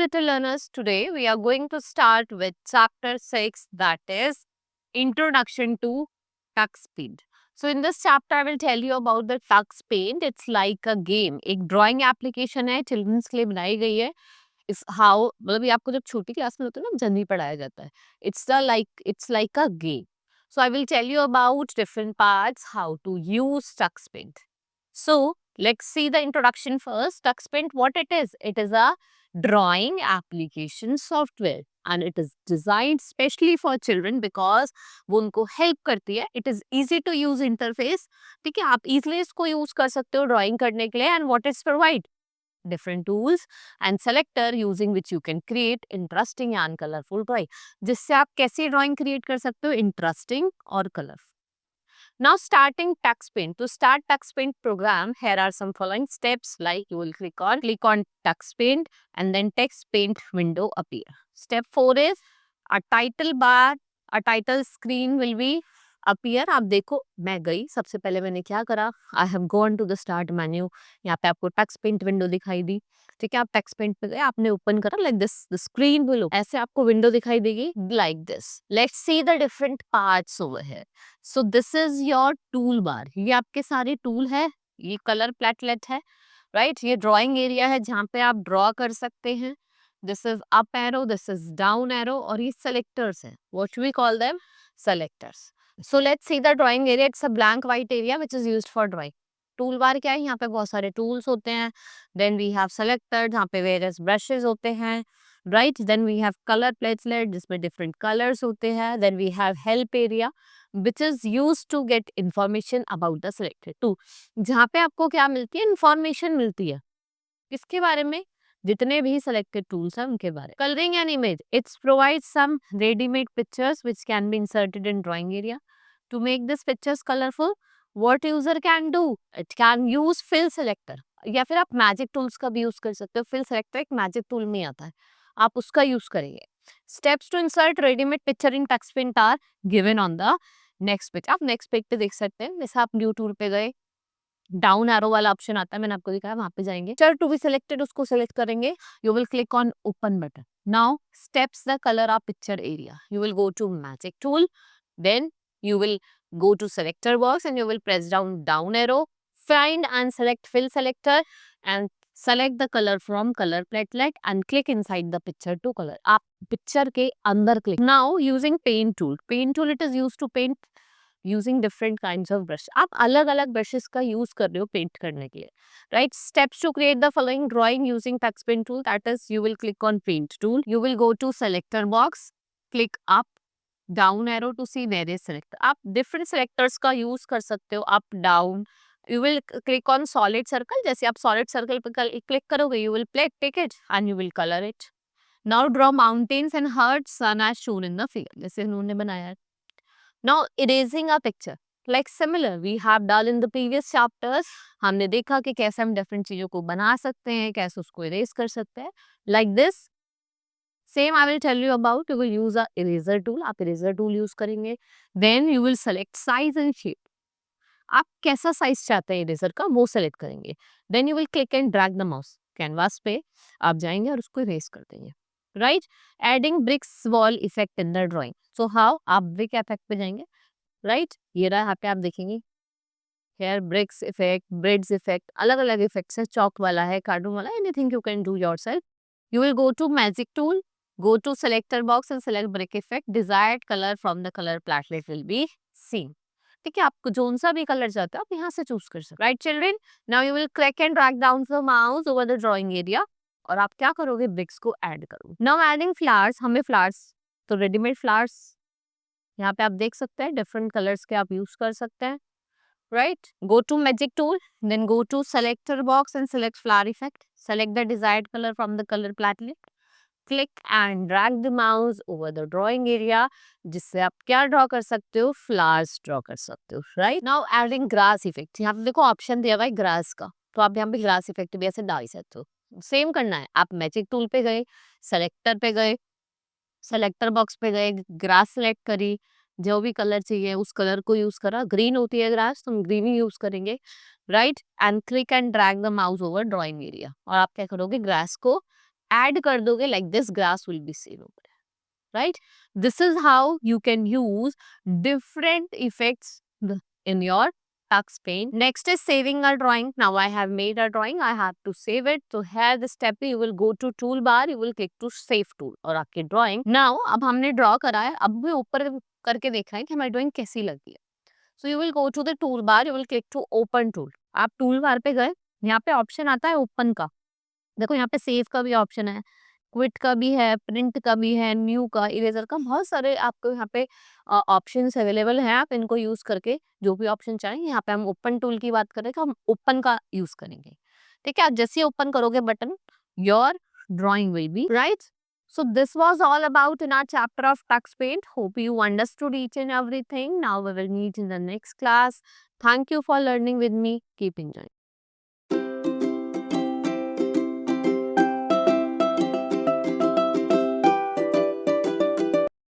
little learners, today we are going to start with chapter 6, that is Introduction to Tux Paint. So in this chapter I will tell you about the Tux Paint. It's like a game. एक drawing application है, children's के लिए बनाई गई है. इस how मतलब ये आपको जब छोटी क्लास में होता है ना जनरली पढ़ाया जाता है. It's like a game. So I will tell you about different parts, how to use Tux Paint. So let's see the introduction first. Tux Paint, what it is? It is a drawing application software and it is designed specially for children because वो उनको help करती है. It is easy to use interface. ठीक है, आप easily इसको use कर सकते हो drawing करने के लिए. And what is provide? Different tools and selector using which you can create interesting and colorful drawing. जिससे आप कैसी drawing create कर सकते हो? Interesting और colorful. Now starting Tux Paint. To start Tux Paint program, here are some following steps, like you will click on Tux Paint and then text paint window appear. Step 4 is a title bar, a title screen will be appear. आप देखो मैं गई, सबसे पहले मैंने क्या करा, I have gone to the start menu. यहाँ पे आपको Tux Paint window दिखाई दी. ठीक है, आप Tux Paint पे गए, आपने ओपन करा, like this the screen will open. ऐसे आपको विंडो दिखाई देगी like this. Let's see the different parts over here. So this is your tool bar. ये आपके सारे टूल है, ये कलर प्लेटलेट है, राइट. ये ड्राइंग एरिया है जहाँ पे आप ड्रॉ कर सकते हैं. This is up arrow, this is down arrow और ये सेलेक्टर्स है. What we call them? Selectors. So let's see the drawing area. It's a blank white area which is used for drawing. Tool bar क्या है? यहाँ पे बहुत सारे tools होते हैं. देन वी हैव सेलेक्टर जहाँ पे वेरियस ब्रशेस होते हैं, right. Then we have colour platelet जिसमें डिफरेंट कलर्स होते हैं. Then we have help area which is used to get information about the selected tool. जहाँ पे आपको क्या मिलती है? इंफॉर्मेशन मिलती है. किसके बारे में? जितने भी selected tools हैं उनके बारे में. Coloring an image. It provides some ready-made pictures which can be inserted in drawing area. To make this pictures colorful, what user can do? It can use fill selector. या फिर आप magic tools का भी use कर सकते हो. fill selector एक magic tool में आता है, आप उसका यूज करेंगे. Steps to insert ready-made picture in Tux Paint are given on the next page. आप नेक्स्ट पेज पे देख सकते हैं. जैसे आप न्यू टूल पे गए, डाउन एरो वाला ऑप्शन आता है, मैंने आपको दिखाया, वहां पे जाएंगे. पिक्चर टू बी सिलेक्टेड उसको सिलेक्ट करेंगे. You will click on open button. Now steps the colour of picture area. You will go to magic tool, then you will go to selector box and you will press down arrow, find and select fill selector and select the color from color platelet and click inside the picture to color. आप picture के अंदर click. Now using paint tool it is used to paint using different kinds of brush. आप अलग अलग brushes का use कर रहे हो पेंट करने के लिए, right. Steps to create the following drawing using Tux Paint tool, that is you will click on paint tool, you will go to selector box, click up down arrow to see various selector. आप different selectors का use कर सकते हो, up down. You will click on solid circle. जैसे आप solid circle पर click करोगे, you will take it and you will colour it. Now draw mountains and hearts sun as shown in the figure, जैसे उन्होंने बनाया है. Now erasing a picture, like similar we have done in the previous chapters. हमने देखा कि कैसे हम different चीजों को बना सकते हैं, कैसे उसको इरेज कर सकते हैं, like this. Same I will tell you about. You will use a eraser tool. आप eraser tool use करेंगे. Then you will select size and shape. आप कैसा साइज चाहते हैं इरेजर का, वो सेलेक्ट करेंगे. Then you will click and drag the mouse. Canvas पे आप जाएंगे और उसको इरेज कर देंगे, right. Adding bricks wall effect in the drawing. So how? आप ब्रिक इफेक्ट पे जाएंगे, राइट. ये रहा, यहाँ पे आप देखेंगे here bricks effect, birds effect, अलग अलग इफेक्ट्स है. चौक वाला है, कार्टून वाला, anything you can do yourself. You will go to magic tool, go to selector box and select brick effect. Desired color from the color palette will be seen. ठीक है, आपको zone सा भी colour चाहते हो आप यहाँ से चूज कर सकते हो, right children. Now you will click and drag down the mouse over the drawing area और आप क्या करोगे? ब्रिक्स को ऐड करोगे. Now adding flowers. हमें फ्लावर्स तो रेडीमेड फ्लावर्स यहाँ पे आप देख सकते हैं, डिफरेंट कलर्स के आप यूज कर सकते हैं, right. Go to magic tool, then go to selector box and select flower effect. Select the desired color from the color palette. Click and drag the mouse over the drawing area, जिससे आप क्या draw कर सकते हो? Flowers draw कर सकते हो, right. Now adding grass effect. यहाँ पे देखो ऑप्शन दिया हुआ है ग्रास का, तो आप यहाँ पे ग्रास इफेक्ट भी ऐसे डाल सकते हो. सेम करना है, आप मैजिक टूल पे गए, सेलेक्टर पे गए, सेलेक्टर बॉक्स पे गए, ग्रास सेलेक्ट करी, जो भी कलर चाहिए उस कलर को यूज करा. ग्रीन होती है ग्रास तो हम ग्रीन ही यूज करेंगे, right. And click and drag the mouse over drawing area और आप क्या करोगे? ग्रास को ऐड कर दोगे, like this grass will be seen over there, right? This is how you can use different effects in your tux paint. Next is saving a drawing. Now I have made a drawing, I have to save it. So here the step you will go to toolbar, you will click to save tool और आपकी drawing. Now अब हमने draw करा है, अब भी ऊपर करके देखा है कि हमारी drawing कैसी लगी है. So you will go to the toolbar, you will click to open tool. आप toolbar पे गए, यहाँ पे option आता है open का. देखो यहाँ पे सेव का भी ऑप्शन है, क्विट का भी है, प्रिंट का भी है, न्यू का, इरेजर का, बहुत सारे आपको यहाँ पे ऑप्शंस अवेलेबल हैं. आप इनको यूज करके जो भी ऑप्शन चाहें, यहाँ पे हम ओपन टूल की बात करें तो हम ओपन का यूज करेंगे. ठीक है, आप जैसे ही ओपन करोगे button, your drawing will be right. So this was all about in our chapter of Tux Paint. Hope you understood each and everything. Now we will meet in the next class. Thank you for learning with me. Keep enjoying.